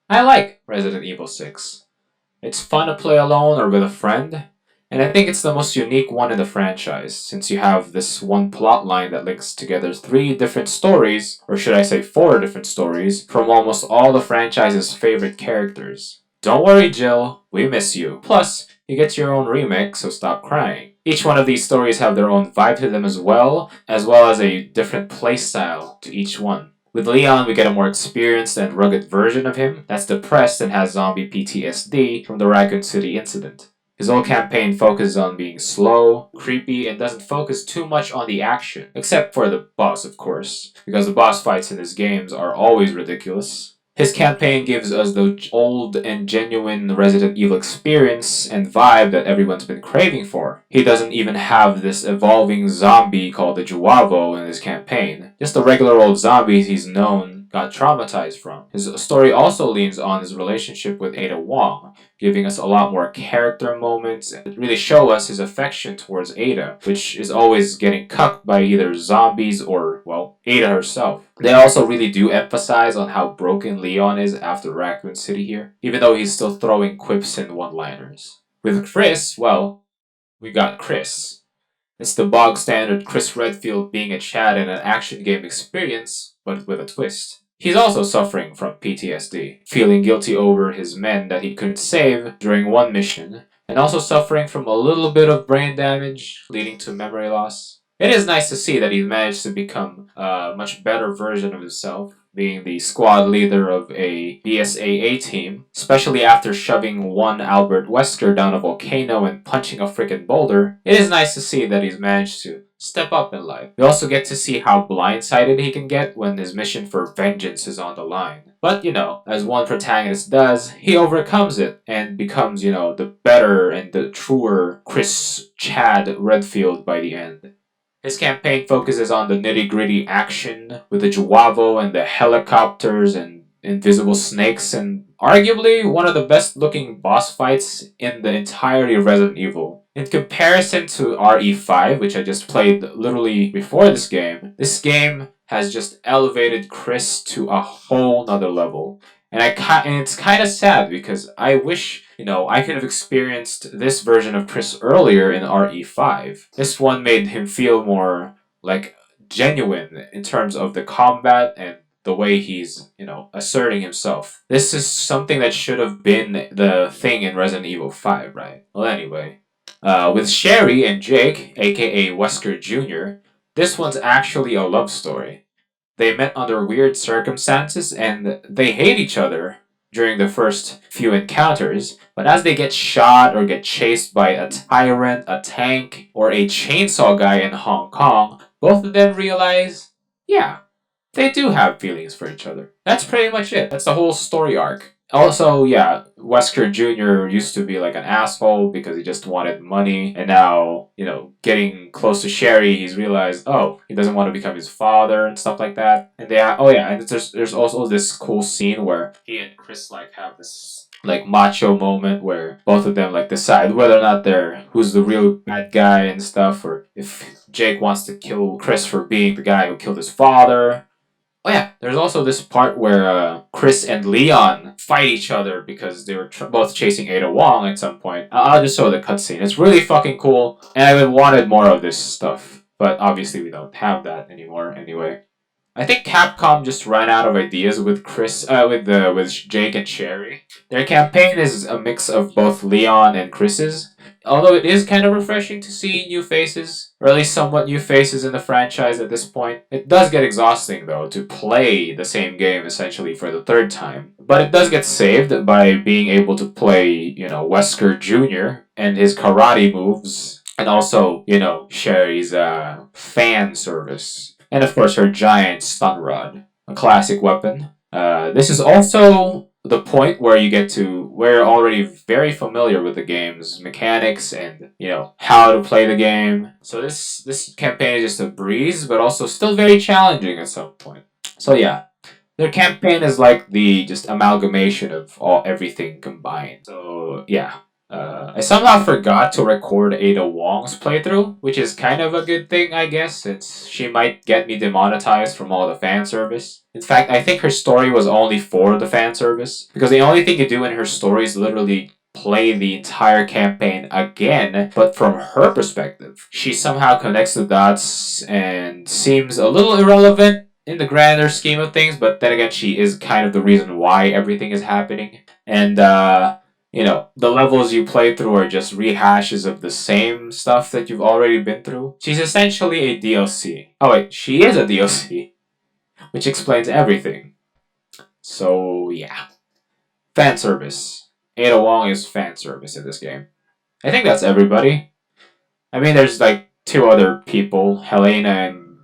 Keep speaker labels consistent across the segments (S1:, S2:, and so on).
S1: I like Resident Evil 6. It's fun to play alone or with a friend, and I think it's the most unique one in the franchise, since you have this one plot line that links together three different stories, or should I say four different stories, from almost all the franchise's favorite characters. Don't worry, Jill, we miss you. Plus, you get your own remake, so stop crying. Each one of these stories have their own vibe to them as well as a different playstyle to each one. With Leon, we get a more experienced and rugged version of him that's depressed and has zombie PTSD from the Raccoon City incident. His whole campaign focuses on being slow, creepy, and doesn't focus too much on the action, except for the boss, of course, because the boss fights in his games are always ridiculous. His campaign gives us the old and genuine Resident Evil experience and vibe that everyone's been craving for. He doesn't even have this evolving zombie called the Juavo in his campaign. Just the regular old zombies he's known got traumatized from. His story also leans on his relationship with Ada Wong, giving us a lot more character moments and really show us his affection towards Ada, which is always getting cucked by either zombies or, well, Ada herself. They also really do emphasize on how broken Leon is after Raccoon City here, even though he's still throwing quips and one-liners. With Chris, well, we got Chris. It's the bog standard Chris Redfield being a Chad in an action game experience, but with a twist. He's also suffering from PTSD, feeling guilty over his men that he couldn't save during one mission, and also suffering from a little bit of brain damage leading to memory loss. It is nice to see that he's managed to become a much better version of himself, being the squad leader of a BSAA team, especially after shoving one Albert Wesker down a volcano and punching a freaking boulder. It is nice to see that he's managed to step up in life. We also get to see how blindsided he can get when his mission for vengeance is on the line. But, as one protagonist does, he overcomes it and becomes, the better and the truer Chris Chad Redfield by the end. His campaign focuses on the nitty-gritty action with the Juavo and the helicopters and invisible snakes and arguably one of the best looking boss fights in the entirety of Resident Evil. In comparison to RE5, which I just played literally before this game has just elevated Chris to a whole nother level. And it's kind of sad because I wish, I could have experienced this version of Chris earlier in RE5. This one made him feel more like genuine in terms of the combat and the way he's, asserting himself. This is something that should have been the thing in Resident Evil 5, right? Well, anyway. With Sherry and Jake, aka Wesker Jr., this one's actually a love story. They met under weird circumstances and they hate each other during the first few encounters, but as they get shot or get chased by a tyrant, a tank, or a chainsaw guy in Hong Kong, both of them realize, yeah, they do have feelings for each other. That's pretty much it. That's the whole story arc. Also, yeah, Wesker Jr. used to be like an asshole because he just wanted money, and now, getting close to Sherry, he's realized, oh, he doesn't want to become his father and stuff like that. And and there's also this cool scene where he and Chris like have this like macho moment where both of them like decide whether or not who's the real bad guy and stuff, or if Jake wants to kill Chris for being the guy who killed his father. Oh yeah, there's also this part where Chris and Leon fight each other because they were both chasing Ada Wong at some point. I'll just show the cutscene. It's really fucking cool, and I've wanted more of this stuff, but obviously we don't have that anymore. Anyway, I think Capcom just ran out of ideas with with Jake and Sherry. Their campaign is a mix of both Leon and Chris's. Although it is kind of refreshing to see new faces, or at least somewhat new faces in the franchise at this point. It does get exhausting though to play the same game essentially for the third time. But it does get saved by being able to play, Wesker Jr. and his karate moves, and also, Sherry's fan service. And of course her giant stun rod, a classic weapon. This is also the point where we're already very familiar with the game's mechanics and, how to play the game. So this campaign is just a breeze, but also still very challenging at some point. So yeah, their campaign is like the just amalgamation of everything combined. So yeah. I somehow forgot to record Ada Wong's playthrough, which is kind of a good thing, I guess, since she might get me demonetized from all the fan service. In fact, I think her story was only for the fan service, because the only thing you do in her story is literally play the entire campaign again, but from her perspective. She somehow connects the dots and seems a little irrelevant in the grander scheme of things, but then again, she is kind of the reason why everything is happening. And, the levels you play through are just rehashes of the same stuff that you've already been through. She's essentially a DLC. Oh wait, she is a DLC, which explains everything. So yeah. Fan service. Ada Wong is fan service in this game. I think that's everybody. I mean, there's like two other people, Helena and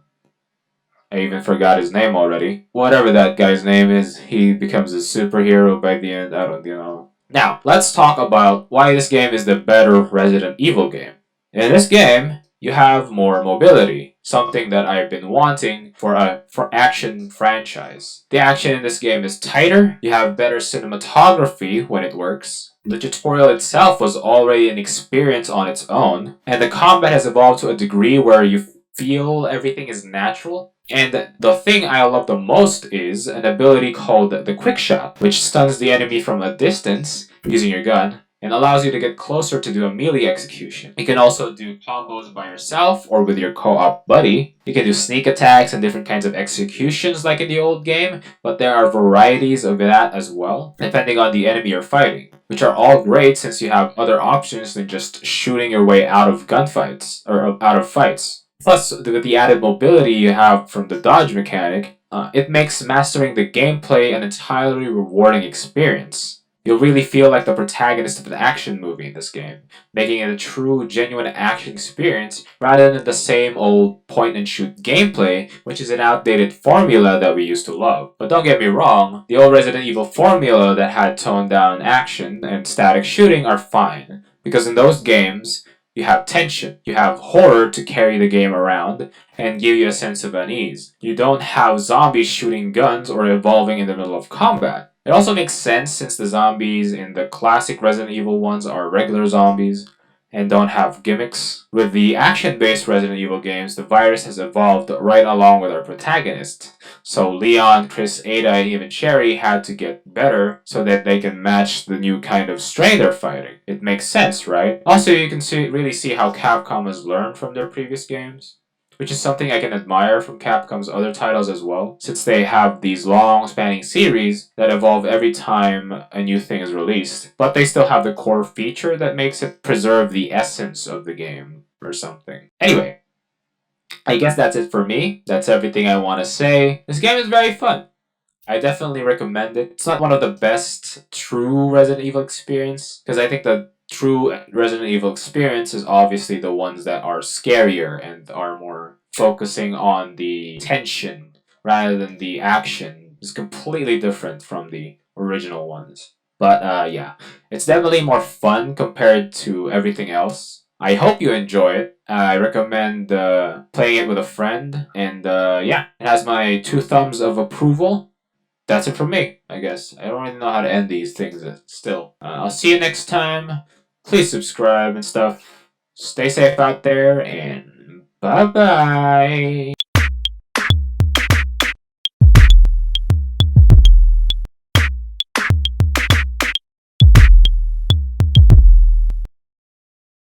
S1: I even forgot his name already. Whatever that guy's name is, he becomes a superhero by the end. I don't know. Now, let's talk about why this game is the better Resident Evil game. In this game, you have more mobility, something that I've been wanting for a action franchise. The action in this game is tighter, you have better cinematography when it works. The tutorial itself was already an experience on its own, and the combat has evolved to a degree where you feel everything is natural. And the thing I love the most is an ability called the Quick Shot, which stuns the enemy from a distance using your gun and allows you to get closer to do a melee execution. You can also do combos by yourself or with your co-op buddy. You can do sneak attacks and different kinds of executions like in the old game, but there are varieties of that as well, depending on the enemy you're fighting, which are all great since you have other options than just shooting your way out of gunfights or out of fights. Plus, with the added mobility you have from the dodge mechanic, it makes mastering the gameplay an entirely rewarding experience. You'll really feel like the protagonist of an action movie in this game, making it a true, genuine action experience rather than the same old point-and-shoot gameplay, which is an outdated formula that we used to love. But don't get me wrong, the old Resident Evil formula that had toned-down action and static shooting are fine, because in those games, you have tension, you have horror to carry the game around and give you a sense of unease. You don't have zombies shooting guns or evolving in the middle of combat. It also makes sense since the zombies in the classic Resident Evil ones are regular zombies and don't have gimmicks. With the action-based Resident Evil games, the virus has evolved right along with our protagonist. So Leon, Chris, Ada, and even Sherry had to get better so that they can match the new kind of strain they're fighting. It makes sense, right? Also, you can really see how Capcom has learned from their previous games, which is something I can admire from Capcom's other titles as well, since they have these long spanning series that evolve every time a new thing is released, but they still have the core feature that makes it preserve the essence of the game or something. Anyway, I guess that's it for me. That's everything I want to say. This game is very fun. I definitely recommend it. It's not one of the best true Resident Evil experience, because I think the true Resident Evil experience is obviously the ones that are scarier and are more focusing on the tension rather than the action. It's completely different from the original ones. But yeah, it's definitely more fun compared to everything else. I hope you enjoy it. I recommend playing it with a friend, and yeah, it has my 2 thumbs of approval. That's it from me, I guess. I don't really know how to end these things still. I'll see you next time. Please subscribe and stuff. Stay safe out there, and bye bye.